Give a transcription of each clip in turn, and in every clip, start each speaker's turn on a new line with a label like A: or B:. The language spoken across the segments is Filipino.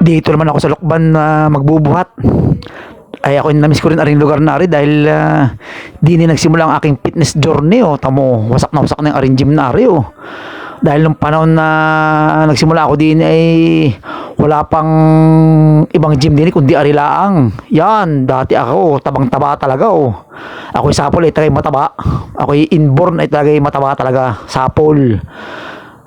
A: Dito naman ako sa Lokban na magbubuhat. Ay ako namiss ko rin aring lugar na ari dahil di ni nagsimula ang aking fitness journey. Tamo, wasak na yung aring gym na ari. Dahil nung panahon na nagsimula ako din ay wala pang ibang gym din kundi ari laang. Yan, dati ako tabang-taba talaga. Ako'y sapol ay tagay mataba. Ako'y inborn ay tagay mataba talaga, sapol.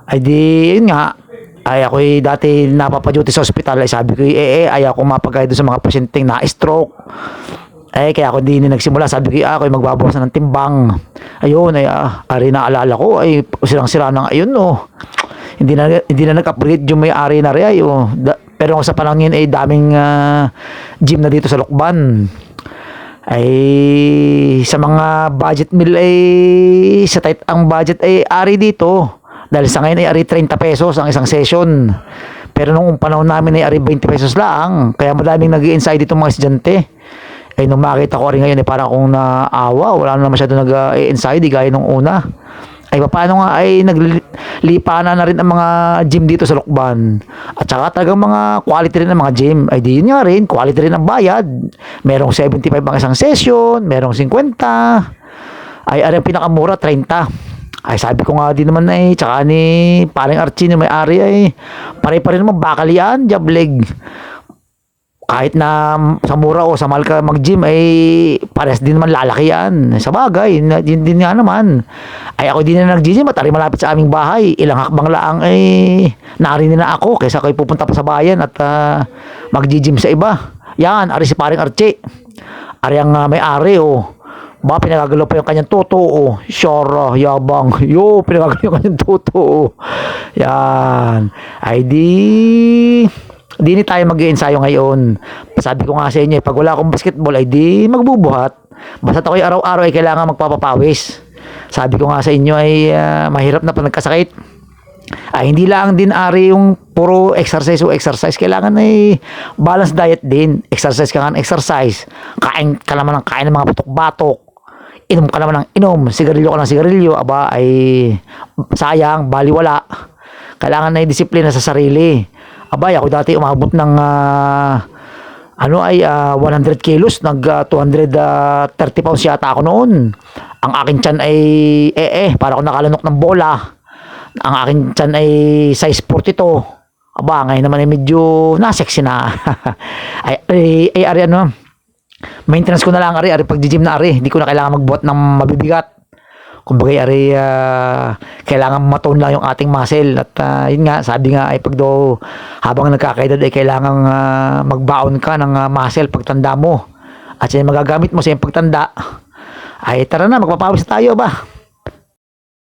A: Ay di yun nga, ay ako'y dati napapaduty sa ospital. Ay sabi ko ayaw ko mapagay doon sa mga pasyenteng na stroke. Kaya ako din nagsimula. Sabi ko ako'y magbabawasan ng timbang. Ayun, ari na alala ko ay silang sira ng ayun. Hindi na nag-upgrade yung may-ari na rin. Pero sa panahon yun ay daming gym na dito sa Lokban. Ay sa mga budget meal ay sa tight ang budget ay ari dito. Dahil sa ngayon ay ari 30 pesos ang isang session. Pero nung panahon namin ay ari 20 pesos lang. Kaya madaming nag-i-inside dito mga estudyante. Nung makita ko rin ngayon ay parang akong naawa. Wala na masyado nag-i-inside gaya nung una. Paano nga ay naglipana na rin ang mga gym dito sa Lokban. At saka talagang mga quality rin ang mga gym. Di yun nga rin, quality rin ang bayad. Merong 75 ang isang session, merong 50. Ari ang pinakamura, 30. Sabi ko nga din naman tsaka ni paring Archie na may-ari pare-pare naman bakal yan, jableg. Kahit na sa mura o sa mahal ka mag-gym pares din naman lalaki yan. Sa bagay, yun din nga naman. Ako din na nag-gym at malapit sa aming bahay. Ilang hakbang laang narinig na ako kaysa kayo pupunta pa sa bayan at mag-gym sa iba. Yan, ari si paring Archie. Ari ang may-ari ba, pinagagalaw pa yung kanyang toto. Sure, yabang. Pinagagalaw yung kanyang toto. Yan. Di ni tayo mag-i-ensayo ngayon. Sabi ko nga sa inyo, pag wala akong basketball, di magbubuhat. Basta ako'y araw-araw kailangan magpapapawis. Sabi ko nga sa inyo mahirap na pag nagkasakit. Hindi lang din ari yung puro exercise o exercise. Kailangan balance diet din. Exercise ka nga ng exercise. Kain ka naman ng kain ng mga batok-batok. Inom ka naman ng inom. Sigarilyo ka ng sigarilyo. Sayang, baliwala. Kailangan disiplina sa sarili. Ako dati umabot ng 100 kilos. 230 pounds yata ako noon. Ang aking tiyan para ako nakalanok ng bola. Ang aking tiyan ay size 42. Ngayon naman medyo nasexy na. Maintenance ko na lang ari pag-gym na ari. Hindi ko na kailangan magbuhat ng mabibigat. Kumbaga kailangan matone lang yung ating muscle. At yun nga, sabi nga pag daw habang nagkakaedad kailangan magbaon ka ng muscle pagtanda mo. At yan magagamit mo sa iyong pagtanda. Tara na, magpapawis tayo ba?